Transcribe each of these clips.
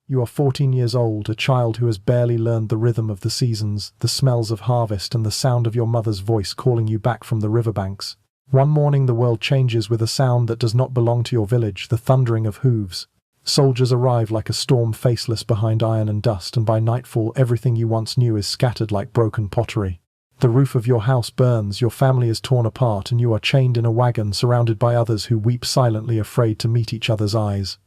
you are 14 years old, a child who has barely learned the rhythm of the seasons, the smells of harvest, and the sound of your mother's voice calling you back from the riverbanks. One morning the world changes with a sound that does not belong to your village, the thundering of hooves. Soldiers arrive like a storm, faceless behind iron and dust, and by nightfall everything you once knew is scattered like broken pottery. The roof of your house burns, your family is torn apart, and you are chained in a wagon surrounded by others who weep silently, afraid to meet each other's eyes.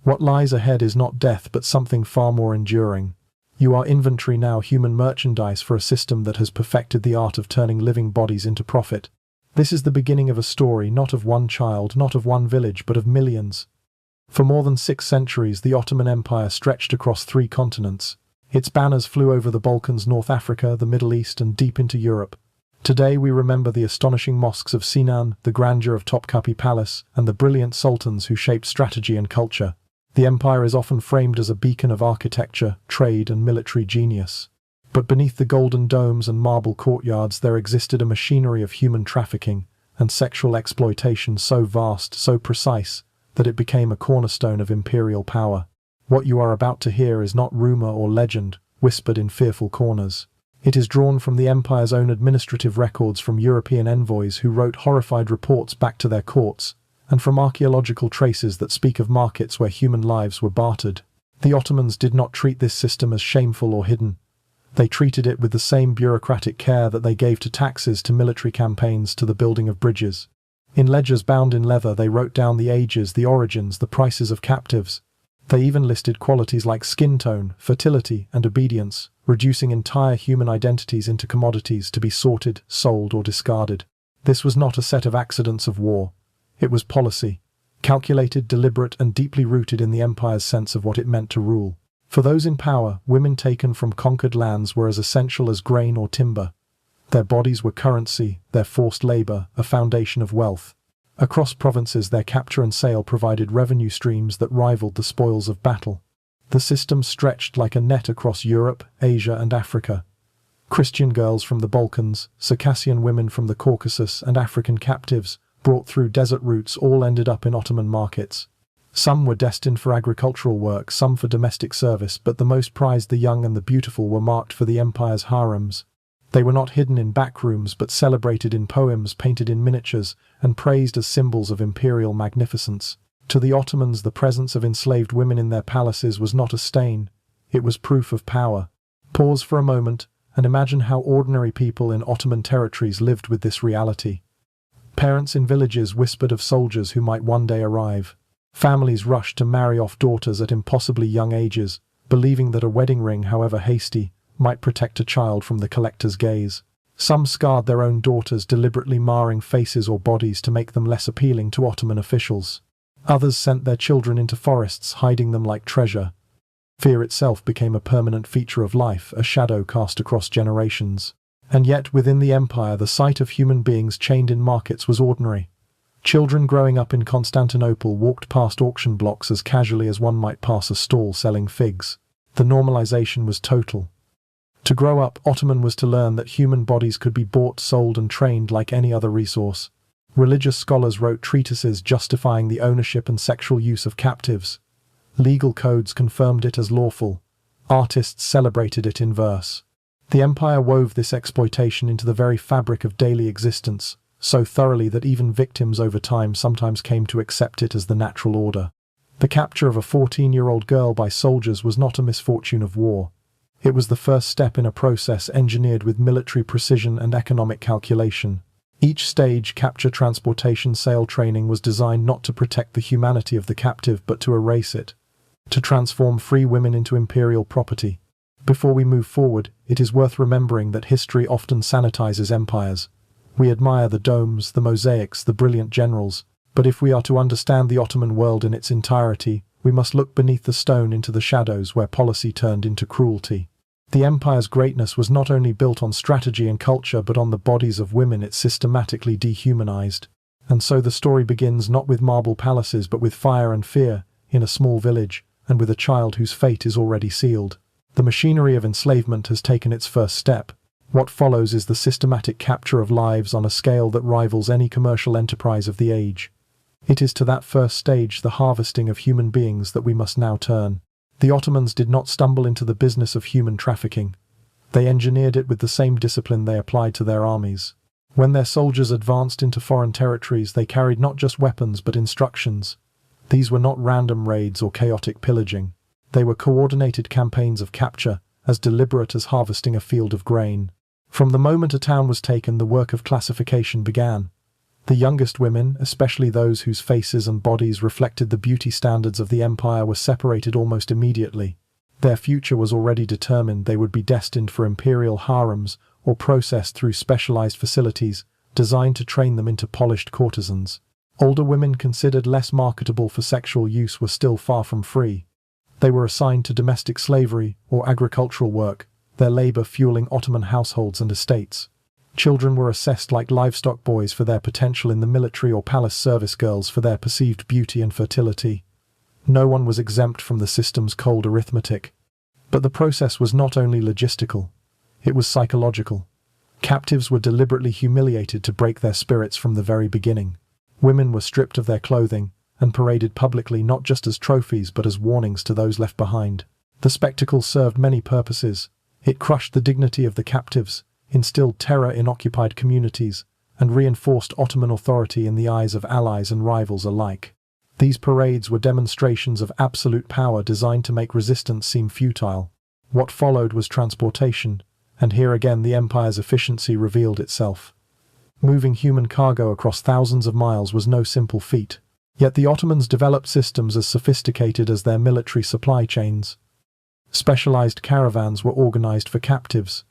What lies ahead is not death but something far more enduring. You are inventory now, human merchandise for a system that has perfected the art of turning living bodies into profit. This is the beginning of a story, not of one child, not of one village, but of millions. For more than 6 centuries, the Ottoman Empire stretched across 3 continents. Its banners flew over the Balkans, North Africa, the Middle East, and deep into Europe. Today we remember the astonishing mosques of Sinan, the grandeur of Topkapi Palace, and the brilliant sultans who shaped strategy and culture. The empire is often framed as a beacon of architecture, trade, and military genius. But beneath the golden domes and marble courtyards there existed a machinery of human trafficking and sexual exploitation so vast, so precise, that it became a cornerstone of imperial power. What you are about to hear is not rumor or legend, whispered in fearful corners. It is drawn from the empire's own administrative records, from European envoys who wrote horrified reports back to their courts, and from archaeological traces that speak of markets where human lives were bartered. The Ottomans did not treat this system as shameful or hidden. They treated it with the same bureaucratic care that they gave to taxes, to military campaigns, to the building of bridges. In ledgers bound in leather they wrote down the ages, the origins, the prices of captives. They even listed qualities like skin tone, fertility, and obedience, reducing entire human identities into commodities to be sorted, sold, or discarded. This was not a set of accidents of war. It was policy, calculated, deliberate, and deeply rooted in the empire's sense of what it meant to rule. For those in power, women taken from conquered lands were as essential as grain or timber. Their bodies were currency, their forced labor, a foundation of wealth. Across provinces, their capture and sale provided revenue streams that rivaled the spoils of battle. The system stretched like a net across Europe, Asia, and Africa. Christian girls from the Balkans, Circassian women from the Caucasus, and African captives, brought through desert routes, all ended up in Ottoman markets. Some were destined for agricultural work, some for domestic service, but the most prized, the young and the beautiful, were marked for the empire's harems. They were not hidden in back rooms, but celebrated in poems, painted in miniatures, and praised as symbols of imperial magnificence. To the Ottomans, the presence of enslaved women in their palaces was not a stain, it was proof of power. Pause for a moment, and imagine how ordinary people in Ottoman territories lived with this reality. Parents in villages whispered of soldiers who might one day arrive. Families rushed to marry off daughters at impossibly young ages, believing that a wedding ring, however hasty, might protect a child from the collector's gaze. Some scarred their own daughters, deliberately marring faces or bodies to make them less appealing to Ottoman officials. Others sent their children into forests, hiding them like treasure. Fear itself became a permanent feature of life, a shadow cast across generations. And yet, within the empire, the sight of human beings chained in markets was ordinary. Children growing up in Constantinople walked past auction blocks as casually as one might pass a stall selling figs. The normalization was total. To grow up, Ottoman was to learn that human bodies could be bought, sold, and trained like any other resource. Religious scholars wrote treatises justifying the ownership and sexual use of captives. Legal codes confirmed it as lawful. Artists celebrated it in verse. The empire wove this exploitation into the very fabric of daily existence, so thoroughly that even victims over time sometimes came to accept it as the natural order. The capture of a 14-year-old girl by soldiers was not a misfortune of war. It was the first step in a process engineered with military precision and economic calculation. Each stage, capture, transportation, sale, training, was designed not to protect the humanity of the captive but to erase it, to transform free women into imperial property. Before we move forward, it is worth remembering that history often sanitizes empires. We admire the domes, the mosaics, the brilliant generals, but if we are to understand the Ottoman world in its entirety, we must look beneath the stone into the shadows where policy turned into cruelty. The empire's greatness was not only built on strategy and culture but on the bodies of women it systematically dehumanized. And so the story begins not with marble palaces but with fire and fear, in a small village, and with a child whose fate is already sealed. The machinery of enslavement has taken its first step. What follows is the systematic capture of lives on a scale that rivals any commercial enterprise of the age. It is to that first stage, the harvesting of human beings, that we must now turn. The Ottomans did not stumble into the business of human trafficking. They engineered it with the same discipline they applied to their armies. When their soldiers advanced into foreign territories, they carried not just weapons but instructions. These were not random raids or chaotic pillaging. They were coordinated campaigns of capture, as deliberate as harvesting a field of grain. From the moment a town was taken, the work of classification began. The youngest women, especially those whose faces and bodies reflected the beauty standards of the empire, were separated almost immediately. Their future was already determined. They would be destined for imperial harems or processed through specialized facilities designed to train them into polished courtesans. Older women considered less marketable for sexual use were still far from free. They were assigned to domestic slavery or agricultural work, their labor fueling Ottoman households and estates. Children were assessed like livestock, boys for their potential in the military or palace service, girls for their perceived beauty and fertility. No one was exempt from the system's cold arithmetic. But the process was not only logistical, it was psychological. Captives were deliberately humiliated to break their spirits from the very beginning. Women were stripped of their clothing and paraded publicly, not just as trophies but as warnings to those left behind. The spectacle served many purposes. It crushed the dignity of the captives, instilled terror in occupied communities, and reinforced Ottoman authority in the eyes of allies and rivals alike. These parades were demonstrations of absolute power designed to make resistance seem futile. What followed was transportation, and here again the empire's efficiency revealed itself. Moving human cargo across thousands of miles was no simple feat, yet the Ottomans developed systems as sophisticated as their military supply chains. Specialized caravans were organized for captives.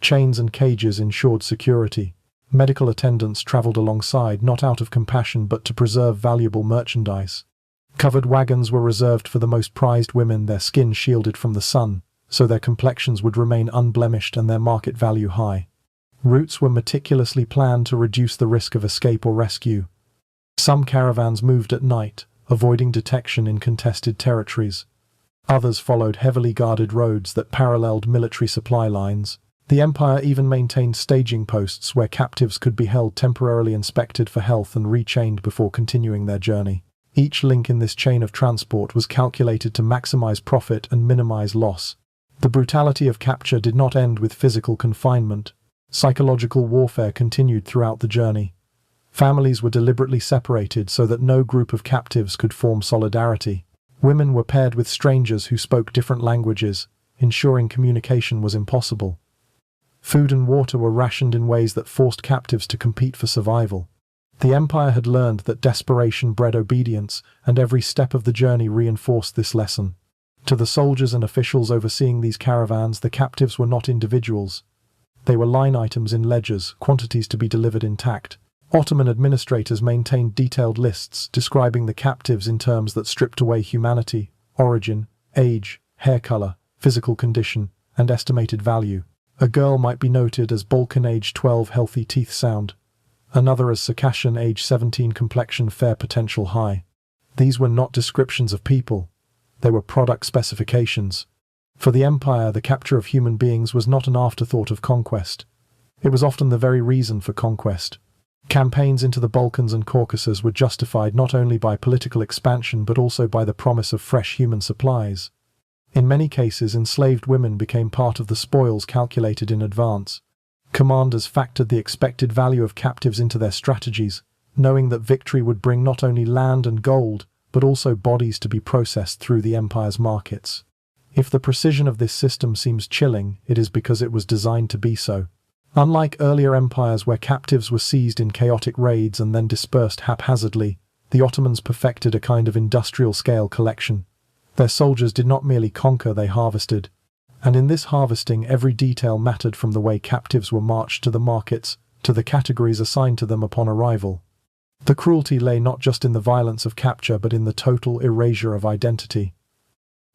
Chains and cages ensured security. Medical attendants traveled alongside, not out of compassion but to preserve valuable merchandise. Covered wagons were reserved for the most prized women, their skin shielded from the sun, so their complexions would remain unblemished and their market value high. Routes were meticulously planned to reduce the risk of escape or rescue. Some caravans moved at night, avoiding detection in contested territories. Others followed heavily guarded roads that paralleled military supply lines. The empire even maintained staging posts where captives could be held, temporarily inspected for health and rechained before continuing their journey. Each link in this chain of transport was calculated to maximize profit and minimize loss. The brutality of capture did not end with physical confinement. Psychological warfare continued throughout the journey. Families were deliberately separated so that no group of captives could form solidarity. Women were paired with strangers who spoke different languages, ensuring communication was impossible. Food and water were rationed in ways that forced captives to compete for survival. The empire had learned that desperation bred obedience, and every step of the journey reinforced this lesson. To the soldiers and officials overseeing these caravans, the captives were not individuals. They were line items in ledgers, quantities to be delivered intact. Ottoman administrators maintained detailed lists describing the captives in terms that stripped away humanity, origin, age, hair color, physical condition, and estimated value. A girl might be noted as Balkan age 12, healthy teeth sound. Another as Circassian age 17, complexion fair, potential high. These were not descriptions of people. They were product specifications. For the empire, the capture of human beings was not an afterthought of conquest. It was often the very reason for conquest. Campaigns into the Balkans and Caucasus were justified not only by political expansion but also by the promise of fresh human supplies. In many cases, enslaved women became part of the spoils calculated in advance. Commanders factored the expected value of captives into their strategies, knowing that victory would bring not only land and gold, but also bodies to be processed through the empire's markets. If the precision of this system seems chilling, it is because it was designed to be so. Unlike earlier empires where captives were seized in chaotic raids and then dispersed haphazardly, the Ottomans perfected a kind of industrial-scale collection. Their soldiers did not merely conquer, they harvested. And in this harvesting, every detail mattered, from the way captives were marched to the markets, to the categories assigned to them upon arrival. The cruelty lay not just in the violence of capture but in the total erasure of identity.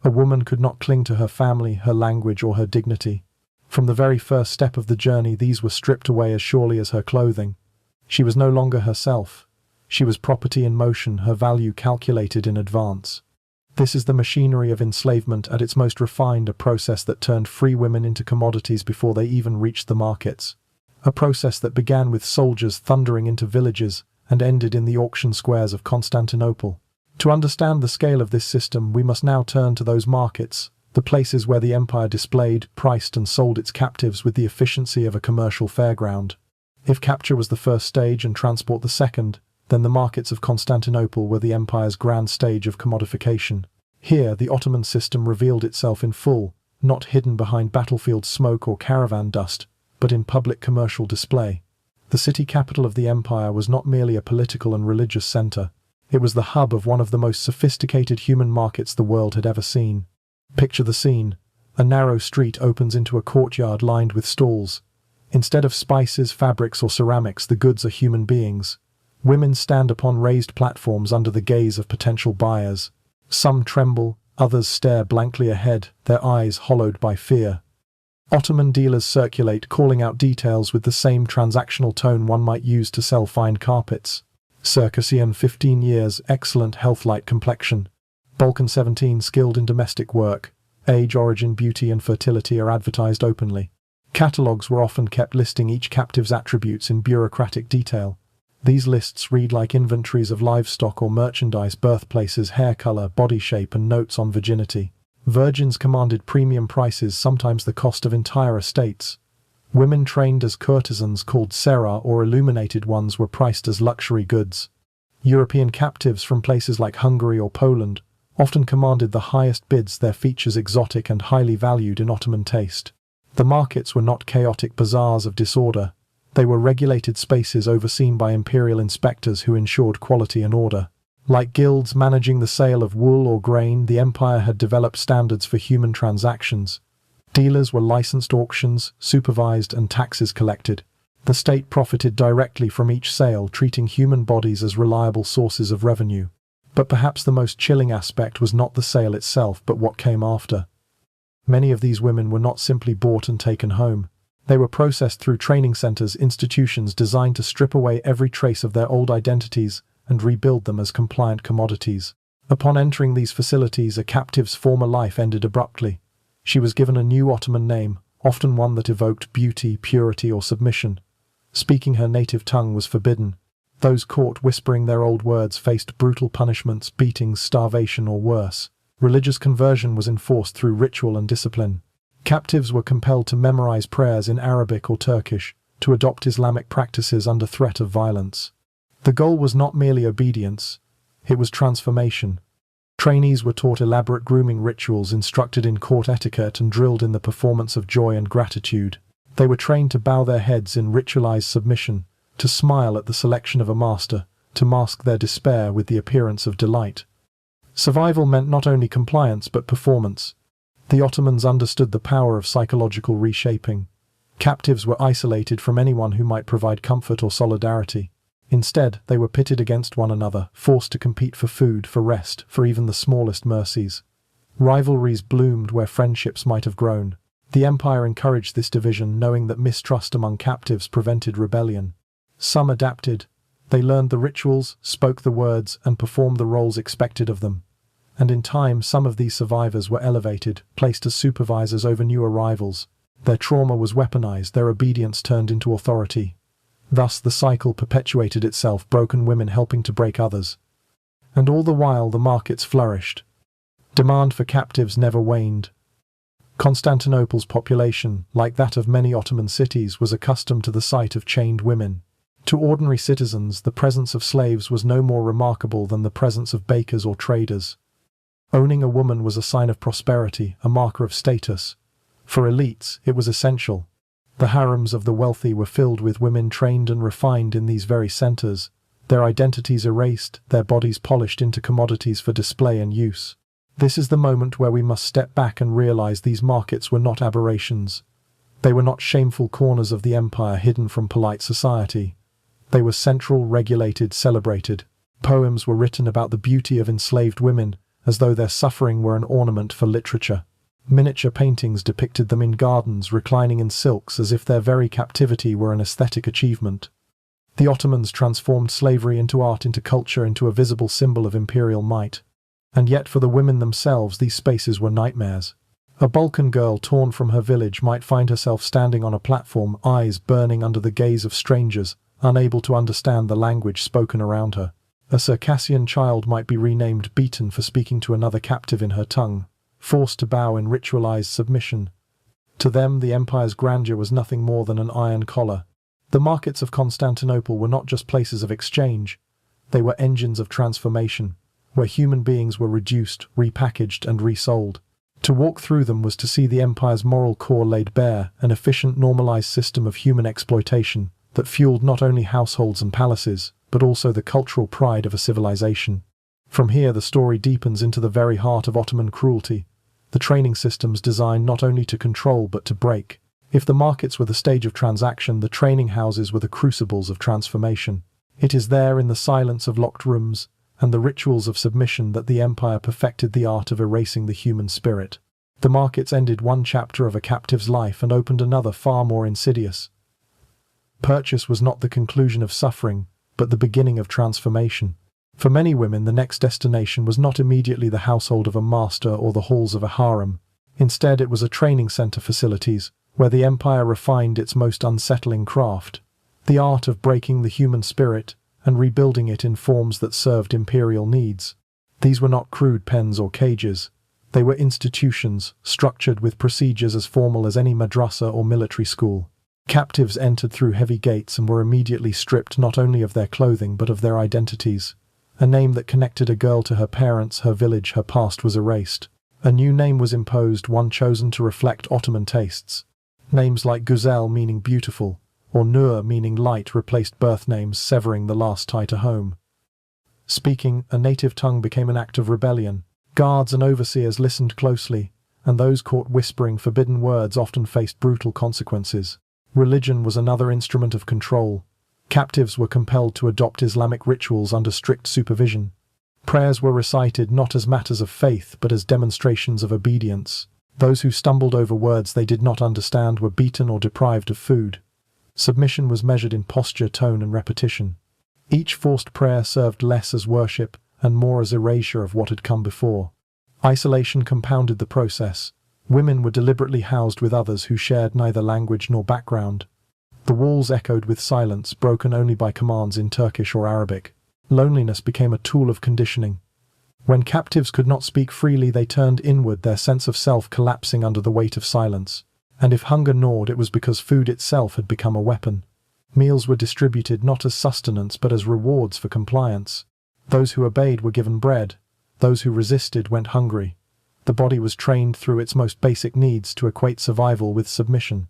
A woman could not cling to her family, her language, or her dignity. From the very first step of the journey, these were stripped away as surely as her clothing. She was no longer herself. She was property in motion, her value calculated in advance. This is the machinery of enslavement at its most refined, a process that turned free women into commodities before they even reached the markets. A process that began with soldiers thundering into villages and ended in the auction squares of Constantinople. To understand the scale of this system, we must now turn to those markets, the places where the empire displayed, priced and sold its captives with the efficiency of a commercial fairground. If capture was the first stage and transport the second, then the markets of Constantinople were the empire's grand stage of commodification. Here, the Ottoman system revealed itself in full, not hidden behind battlefield smoke or caravan dust, but in public commercial display. The city capital of the empire was not merely a political and religious center. It was the hub of one of the most sophisticated human markets the world had ever seen. Picture the scene. A narrow street opens into a courtyard lined with stalls. Instead of spices, fabrics, or ceramics, the goods are human beings. Women stand upon raised platforms under the gaze of potential buyers. Some tremble, others stare blankly ahead, their eyes hollowed by fear. Ottoman dealers circulate, calling out details with the same transactional tone one might use to sell fine carpets. Circassian 15 years, excellent health, light complexion. Balkan 17, skilled in domestic work. Age, origin, beauty and fertility are advertised openly. Catalogues were often kept listing each captive's attributes in bureaucratic detail. These lists read like inventories of livestock or merchandise, birthplaces, hair color, body shape and notes on virginity. Virgins commanded premium prices, sometimes the cost of entire estates. Women trained as courtesans, called sera, or illuminated ones, were priced as luxury goods. European captives from places like Hungary or Poland often commanded the highest bids, their features exotic and highly valued in Ottoman taste. The markets were not chaotic bazaars of disorder. They were regulated spaces overseen by imperial inspectors who ensured quality and order. Like guilds managing the sale of wool or grain, the empire had developed standards for human transactions. Dealers were licensed, auctions supervised and taxes collected. The state profited directly from each sale, treating human bodies as reliable sources of revenue. But perhaps the most chilling aspect was not the sale itself, but what came after. Many of these women were not simply bought and taken home. They were processed through training centers, institutions designed to strip away every trace of their old identities and rebuild them as compliant commodities. Upon entering these facilities, a captive's former life ended abruptly. She was given a new Ottoman name, often one that evoked beauty, purity, or submission. Speaking her native tongue was forbidden. Those caught whispering their old words faced brutal punishments, beatings, starvation, or worse. Religious conversion was enforced through ritual and discipline. Captives were compelled to memorize prayers in Arabic or Turkish, to adopt Islamic practices under threat of violence. The goal was not merely obedience, it was transformation. Trainees were taught elaborate grooming rituals, instructed in court etiquette, and drilled in the performance of joy and gratitude. They were trained to bow their heads in ritualized submission, to smile at the selection of a master, to mask their despair with the appearance of delight. Survival meant not only compliance but performance. The Ottomans understood the power of psychological reshaping. Captives were isolated from anyone who might provide comfort or solidarity. Instead, they were pitted against one another, forced to compete for food, for rest, for even the smallest mercies. Rivalries bloomed where friendships might have grown. The empire encouraged this division, knowing that mistrust among captives prevented rebellion. Some adapted. They learned the rituals, spoke the words, and performed the roles expected of them. And in time, some of these survivors were elevated, placed as supervisors over new arrivals. Their trauma was weaponized, their obedience turned into authority. Thus the cycle perpetuated itself, broken women helping to break others. And all the while the markets flourished. Demand for captives never waned. Constantinople's population, like that of many Ottoman cities, was accustomed to the sight of chained women. To ordinary citizens, the presence of slaves was no more remarkable than the presence of bakers or traders. Owning a woman was a sign of prosperity, a marker of status. For elites, it was essential. The harems of the wealthy were filled with women trained and refined in these very centers, their identities erased, their bodies polished into commodities for display and use. This is the moment where we must step back and realize these markets were not aberrations. They were not shameful corners of the empire hidden from polite society. They were central, regulated, celebrated. Poems were written about the beauty of enslaved women, as though their suffering were an ornament for literature. Miniature paintings depicted them in gardens, reclining in silks, as if their very captivity were an aesthetic achievement. The Ottomans transformed slavery into art, into culture, into a visible symbol of imperial might. And yet for the women themselves, these spaces were nightmares. A Balkan girl torn from her village might find herself standing on a platform, eyes burning under the gaze of strangers, unable to understand the language spoken around her. A Circassian child might be renamed beaten for speaking to another captive in her tongue, forced to bow in ritualized submission. To them, the empire's grandeur was nothing more than an iron collar. The markets of Constantinople were not just places of exchange, they were engines of transformation, where human beings were reduced, repackaged, and resold. To walk through them was to see the empire's moral core laid bare, an efficient, normalized system of human exploitation that fueled not only households and palaces, but also the cultural pride of a civilization. From here, the story deepens into the very heart of Ottoman cruelty. The training systems designed not only to control but to break. If the markets were the stage of transaction, the training houses were the crucibles of transformation. It is there, in the silence of locked rooms and the rituals of submission, that the empire perfected the art of erasing the human spirit. The markets ended one chapter of a captive's life and opened another far more insidious. Purchase was not the conclusion of suffering, but the beginning of transformation. For many women, the next destination was not immediately the household of a master or the halls of a harem. Instead, it was a training center facilities, where the empire refined its most unsettling craft, the art of breaking the human spirit and rebuilding it in forms that served imperial needs. These were not crude pens or cages. They were institutions, structured with procedures as formal as any madrasa or military school. Captives entered through heavy gates and were immediately stripped not only of their clothing but of their identities. A name that connected a girl to her parents, her village, her past was erased. A new name was imposed, one chosen to reflect Ottoman tastes. Names like Güzel, meaning beautiful, or Nur, meaning light, replaced birth names, severing the last tie to home. Speaking a native tongue became an act of rebellion. Guards and overseers listened closely, and those caught whispering forbidden words often faced brutal consequences. Religion was another instrument of control. Captives were compelled to adopt Islamic rituals under strict supervision. Prayers were recited not as matters of faith but as demonstrations of obedience. Those who stumbled over words they did not understand were beaten or deprived of food. Submission was measured in posture, tone, and repetition. Each forced prayer served less as worship and more as erasure of what had come before. Isolation compounded the process. Women were deliberately housed with others who shared neither language nor background. The walls echoed with silence, broken only by commands in Turkish or Arabic. Loneliness became a tool of conditioning. When captives could not speak freely, they turned inward, their sense of self collapsing under the weight of silence. And if hunger gnawed, it was because food itself had become a weapon. Meals were distributed not as sustenance but as rewards for compliance. Those who obeyed were given bread. Those who resisted went hungry. The body was trained through its most basic needs to equate survival with submission.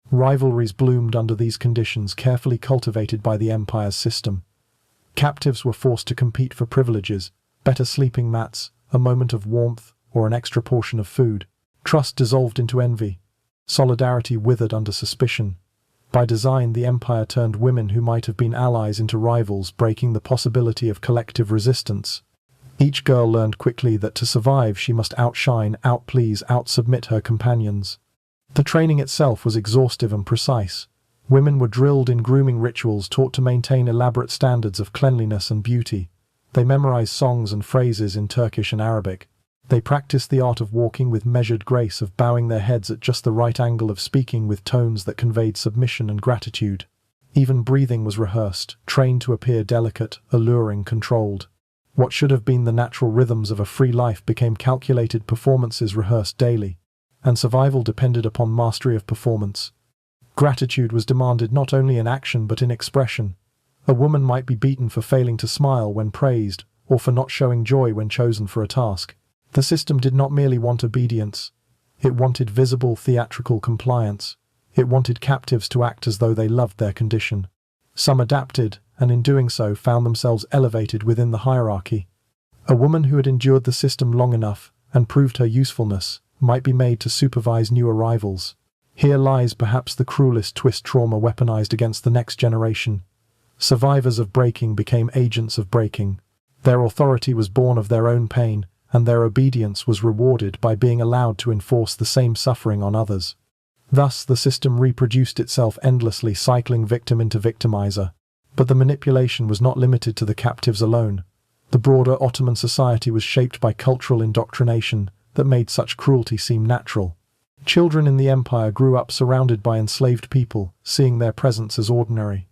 Rivalries bloomed under these conditions, carefully cultivated by the empire's system. Captives were forced to compete for privileges, better sleeping mats, a moment of warmth, or an extra portion of food. Trust dissolved into envy. Solidarity withered under suspicion. By design, the empire turned women who might have been allies into rivals, breaking the possibility of collective resistance. Each girl learned quickly that to survive she must outshine, outplease, outsubmit her companions. The training itself was exhaustive and precise. Women were drilled in grooming rituals, taught to maintain elaborate standards of cleanliness and beauty. They memorized songs and phrases in Turkish and Arabic. They practiced the art of walking with measured grace, of bowing their heads at just the right angle, of speaking with tones that conveyed submission and gratitude. Even breathing was rehearsed, trained to appear delicate, alluring, controlled. What should have been the natural rhythms of a free life became calculated performances rehearsed daily. And survival depended upon mastery of performance. Gratitude was demanded not only in action but in expression. A woman might be beaten for failing to smile when praised, or for not showing joy when chosen for a task. The system did not merely want obedience. It wanted visible theatrical compliance. It wanted captives to act as though they loved their condition. Some adapted, and in doing so found themselves elevated within the hierarchy. A woman who had endured the system long enough and proved her usefulness might be made to supervise new arrivals. Here lies perhaps the cruelest twist: trauma weaponized against the next generation. Survivors of breaking became agents of breaking. Their authority was born of their own pain, and their obedience was rewarded by being allowed to enforce the same suffering on others. Thus, the system reproduced itself endlessly, cycling victim into victimizer. But the manipulation was not limited to the captives alone. The broader Ottoman society was shaped by cultural indoctrination that made such cruelty seem natural. Children in the empire grew up surrounded by enslaved people, seeing their presence as ordinary.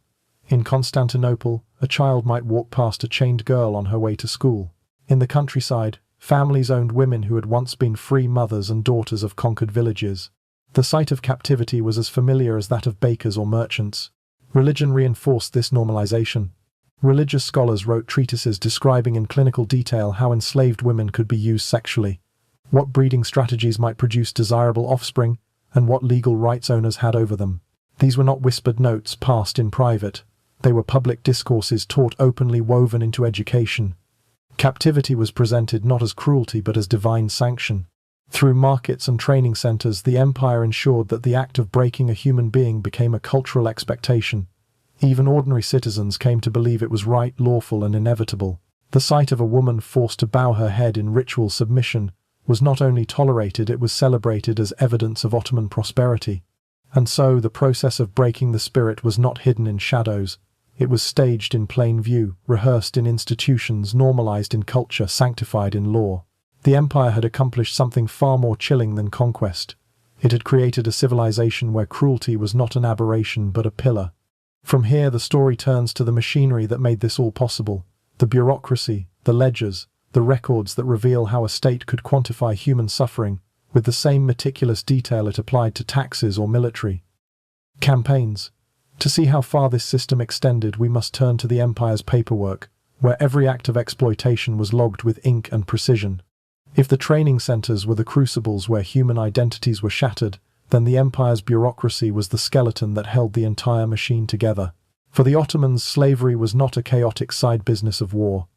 In Constantinople, a child might walk past a chained girl on her way to school. In the countryside, families owned women who had once been free mothers and daughters of conquered villages. The sight of captivity was as familiar as that of bakers or merchants. Religion reinforced this normalization. Religious scholars wrote treatises describing in clinical detail how enslaved women could be used sexually, what breeding strategies might produce desirable offspring, and what legal rights owners had over them. These were not whispered notes passed in private. They were public discourses taught openly, woven into education. Captivity was presented not as cruelty but as divine sanction. Through markets and training centers, the empire ensured that the act of breaking a human being became a cultural expectation. Even ordinary citizens came to believe it was right, lawful, and inevitable. The sight of a woman forced to bow her head in ritual submission was not only tolerated, it was celebrated as evidence of Ottoman prosperity. And so, the process of breaking the spirit was not hidden in shadows. It was staged in plain view, rehearsed in institutions, normalized in culture, sanctified in law. The empire had accomplished something far more chilling than conquest. It had created a civilization where cruelty was not an aberration but a pillar. From here, the story turns to the machinery that made this all possible. The bureaucracy, the ledgers, the records that reveal how a state could quantify human suffering with the same meticulous detail it applied to taxes or military campaigns. To see how far this system extended, we must turn to the empire's paperwork, where every act of exploitation was logged with ink and precision. If the training centers were the crucibles where human identities were shattered, then the empire's bureaucracy was the skeleton that held the entire machine together. For the Ottomans, slavery was not a chaotic side business of war.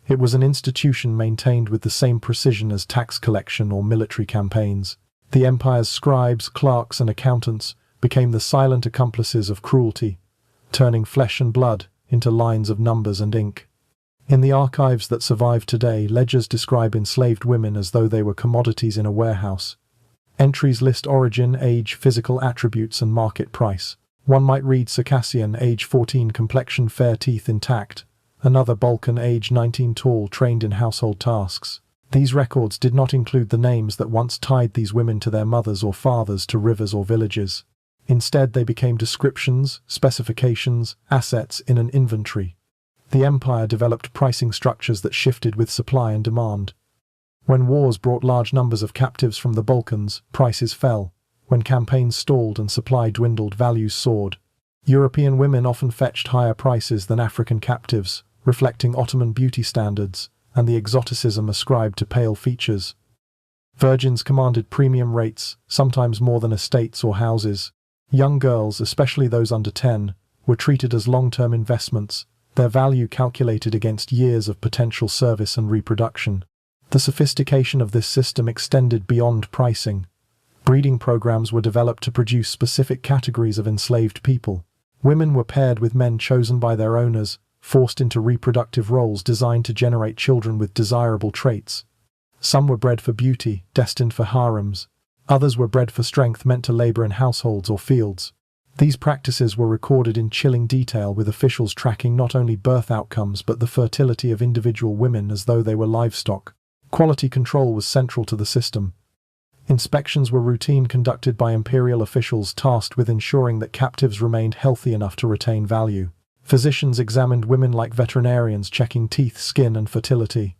It was an institution maintained with the same precision as tax collection or military campaigns. The empire's scribes, clerks, and accountants became the silent accomplices of cruelty, turning flesh and blood into lines of numbers and ink. In the archives that survive today, ledgers describe enslaved women as though they were commodities in a warehouse. Entries list origin, age, physical attributes, and market price. One might read Circassian, age 14, complexion fair, teeth intact. Another Balkan, age 19, tall, trained in household tasks. These records did not include the names that once tied these women to their mothers or fathers, to rivers or villages. Instead, they became descriptions, specifications, assets in an inventory. The empire developed pricing structures that shifted with supply and demand. When wars brought large numbers of captives from the Balkans, prices fell. When campaigns stalled and supply dwindled, values soared. European women often fetched higher prices than African captives, reflecting Ottoman beauty standards and the exoticism ascribed to pale features. Virgins commanded premium rates, sometimes more than estates or houses. Young girls, especially those under 10, were treated as long-term investments, their value calculated against years of potential service and reproduction. The sophistication of this system extended beyond pricing. Breeding programs were developed to produce specific categories of enslaved people. Women were paired with men chosen by their owners, forced into reproductive roles designed to generate children with desirable traits. Some were bred for beauty, destined for harems. Others were bred for strength, meant to labor in households or fields. These practices were recorded in chilling detail, with officials tracking not only birth outcomes but the fertility of individual women as though they were livestock. Quality control was central to the system. Inspections were routine, conducted by imperial officials tasked with ensuring that captives remained healthy enough to retain value. Physicians examined women like veterinarians, checking teeth, skin, and fertility.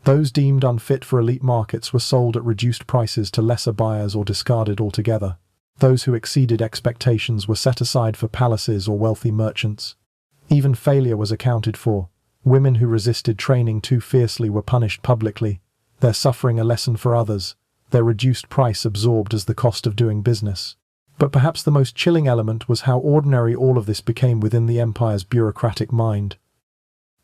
Those deemed unfit for elite markets were sold at reduced prices to lesser buyers or discarded altogether. Those who exceeded expectations were set aside for palaces or wealthy merchants. Even failure was accounted for. Women who resisted training too fiercely were punished publicly, their suffering a lesson for others, their reduced price absorbed as the cost of doing business. But perhaps the most chilling element was how ordinary all of this became within the empire's bureaucratic mind.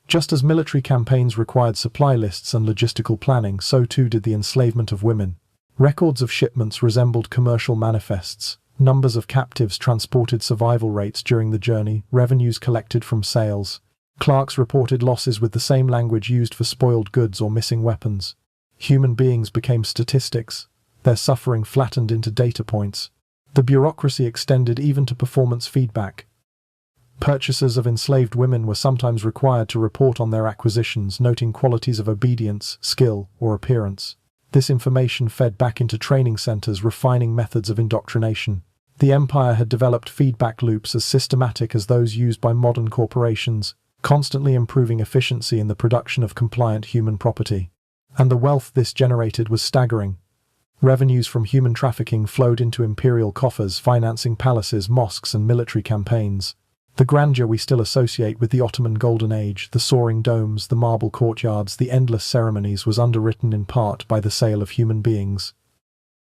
Just as military campaigns required supply lists and logistical planning, so too did the enslavement of women. Records of shipments resembled commercial manifests. Numbers of captives transported, survival rates during the journey, revenues collected from sales. Clerks reported losses with the same language used for spoiled goods or missing weapons. Human beings became statistics, their suffering flattened into data points. The bureaucracy extended even to performance feedback. Purchasers of enslaved women were sometimes required to report on their acquisitions, noting qualities of obedience, skill, or appearance. This information fed back into training centers, refining methods of indoctrination. The empire had developed feedback loops as systematic as those used by modern corporations, constantly improving efficiency in the production of compliant human property. And the wealth this generated was staggering. Revenues from human trafficking flowed into imperial coffers, financing palaces, mosques, and military campaigns. The grandeur we still associate with the Ottoman Golden Age, the soaring domes, the marble courtyards, the endless ceremonies, was underwritten in part by the sale of human beings.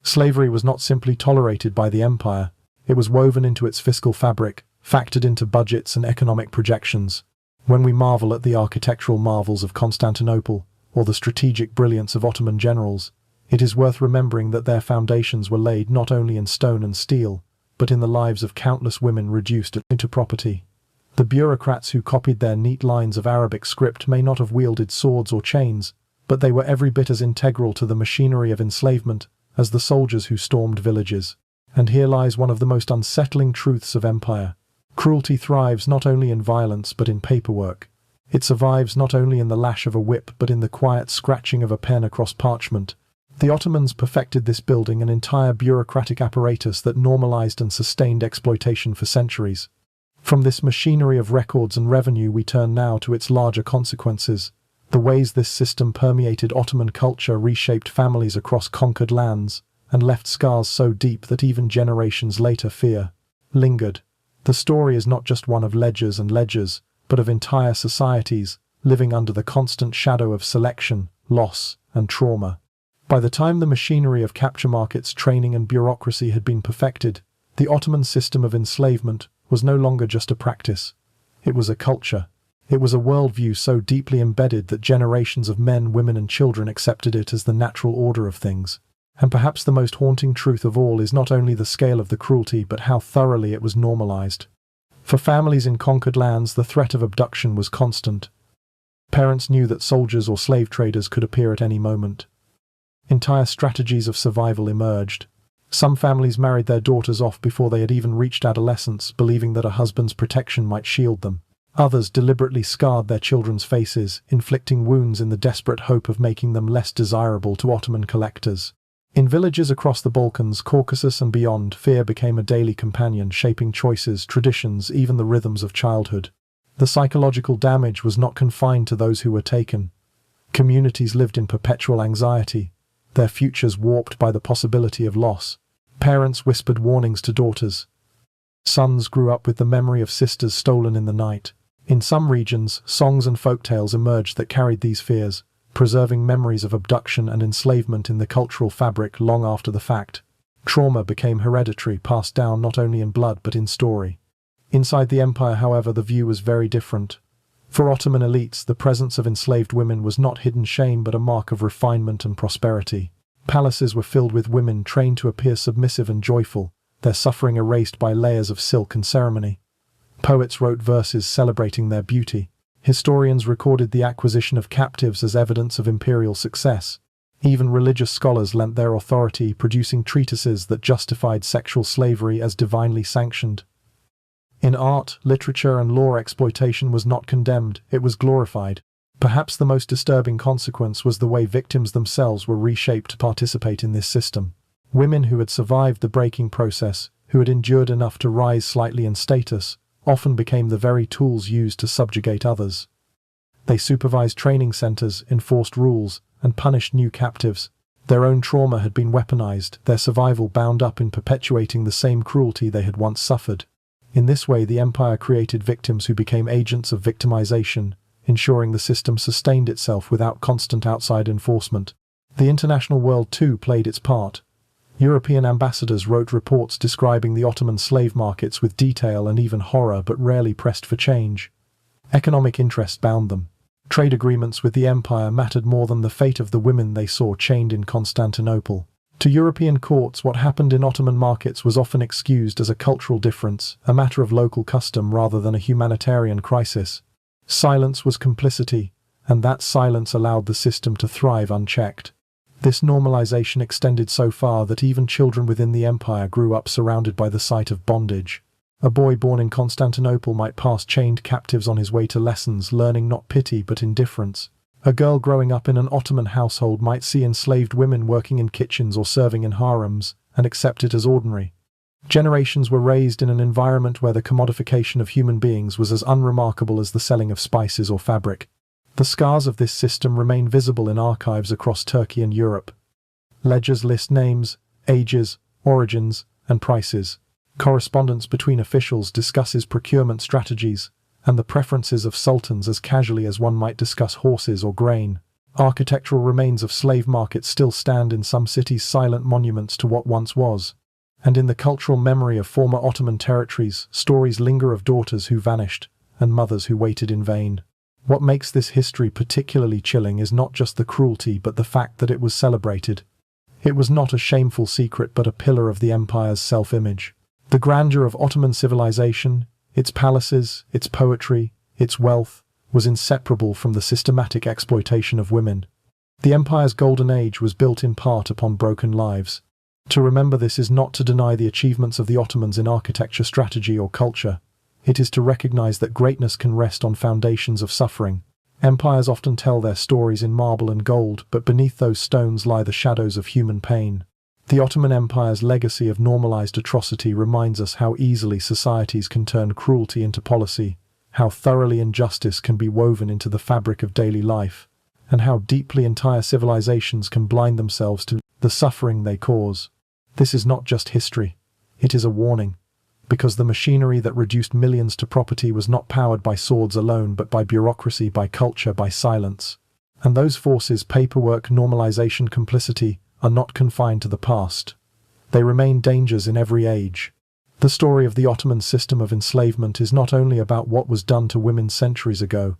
Slavery was not simply tolerated by the empire, it was woven into its fiscal fabric, factored into budgets and economic projections. When we marvel at the architectural marvels of Constantinople, or the strategic brilliance of Ottoman generals, it is worth remembering that their foundations were laid not only in stone and steel, but in the lives of countless women reduced into property. The bureaucrats who copied their neat lines of Arabic script may not have wielded swords or chains, but they were every bit as integral to the machinery of enslavement as the soldiers who stormed villages. And here lies one of the most unsettling truths of empire. Cruelty thrives not only in violence but in paperwork. It survives not only in the lash of a whip but in the quiet scratching of a pen across parchment. The Ottomans perfected this, building an entire bureaucratic apparatus that normalized and sustained exploitation for centuries. From this machinery of records and revenue we turn now to its larger consequences. The ways this system permeated Ottoman culture, reshaped families across conquered lands, and left scars so deep that even generations later fear lingered. The story is not just one of ledgers and ledgers, but of entire societies living under the constant shadow of selection, loss, and trauma. By the time the machinery of capture markets, training, and bureaucracy had been perfected, the Ottoman system of enslavement was no longer just a practice. It was a culture. It was a worldview so deeply embedded that generations of men, women, and children accepted it as the natural order of things. And perhaps the most haunting truth of all is not only the scale of the cruelty but how thoroughly it was normalized. For families in conquered lands, the threat of abduction was constant. Parents knew that soldiers or slave traders could appear at any moment. Entire strategies of survival emerged. Some families married their daughters off before they had even reached adolescence, believing that a husband's protection might shield them. Others deliberately scarred their children's faces, inflicting wounds in the desperate hope of making them less desirable to Ottoman collectors. In villages across the Balkans, Caucasus, and beyond, fear became a daily companion, shaping choices, traditions, even the rhythms of childhood. The psychological damage was not confined to those who were taken. Communities lived in perpetual anxiety, their futures warped by the possibility of loss. Parents whispered warnings to daughters. Sons grew up with the memory of sisters stolen in the night. In some regions, songs and folktales emerged that carried these fears, preserving memories of abduction and enslavement in the cultural fabric long after the fact. Trauma became hereditary, passed down not only in blood but in story. Inside the empire, however, the view was very different. For Ottoman elites, the presence of enslaved women was not hidden shame but a mark of refinement and prosperity. Palaces were filled with women trained to appear submissive and joyful, their suffering erased by layers of silk and ceremony. Poets wrote verses celebrating their beauty. Historians recorded the acquisition of captives as evidence of imperial success. Even religious scholars lent their authority, producing treatises that justified sexual slavery as divinely sanctioned. In art, literature, and law, exploitation was not condemned, it was glorified. Perhaps the most disturbing consequence was the way victims themselves were reshaped to participate in this system. Women who had survived the breaking process, who had endured enough to rise slightly in status, often became the very tools used to subjugate others. They supervised training centers, enforced rules, and punished new captives. Their own trauma had been weaponized, their survival bound up in perpetuating the same cruelty they had once suffered. In this way, the empire created victims who became agents of victimization, ensuring the system sustained itself without constant outside enforcement. The international world, too, played its part. European ambassadors wrote reports describing the Ottoman slave markets with detail and even horror, but rarely pressed for change. Economic interests bound them. Trade agreements with the empire mattered more than the fate of the women they saw chained in Constantinople. To European courts, what happened in Ottoman markets was often excused as a cultural difference, a matter of local custom rather than a humanitarian crisis. Silence was complicity, and that silence allowed the system to thrive unchecked. This normalization extended so far that even children within the empire grew up surrounded by the sight of bondage. A boy born in Constantinople might pass chained captives on his way to lessons, learning not pity but indifference. A girl growing up in an Ottoman household might see enslaved women working in kitchens or serving in harems, and accept it as ordinary. Generations were raised in an environment where the commodification of human beings was as unremarkable as the selling of spices or fabric. The scars of this system remain visible in archives across Turkey and Europe. Ledgers list names, ages, origins, and prices. Correspondence between officials discusses procurement strategies and the preferences of sultans as casually as one might discuss horses or grain. Architectural remains of slave markets still stand in some cities, silent monuments to what once was. And in the cultural memory of former Ottoman territories, stories linger of daughters who vanished and mothers who waited in vain. What makes this history particularly chilling is not just the cruelty but the fact that it was celebrated. It was not a shameful secret but a pillar of the empire's self-image. The grandeur of Ottoman civilization, its palaces, its poetry, its wealth, was inseparable from the systematic exploitation of women. The empire's golden age was built in part upon broken lives. To remember this is not to deny the achievements of the Ottomans in architecture, strategy, or culture. It is to recognize that greatness can rest on foundations of suffering. Empires often tell their stories in marble and gold, but beneath those stones lie the shadows of human pain. The Ottoman Empire's legacy of normalized atrocity reminds us how easily societies can turn cruelty into policy, how thoroughly injustice can be woven into the fabric of daily life, and how deeply entire civilizations can blind themselves to the suffering they cause. This is not just history, it is a warning, because the machinery that reduced millions to property was not powered by swords alone but by bureaucracy, by culture, by silence. And those forces, paperwork, normalization, complicity, are not confined to the past. They remain dangers in every age. The story of the Ottoman system of enslavement is not only about what was done to women centuries ago,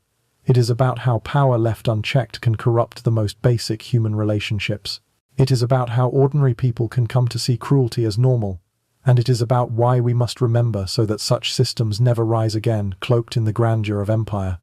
it is about how power left unchecked can corrupt the most basic human relationships. It is about how ordinary people can come to see cruelty as normal, and it is about why we must remember so that such systems never rise again, cloaked in the grandeur of empire.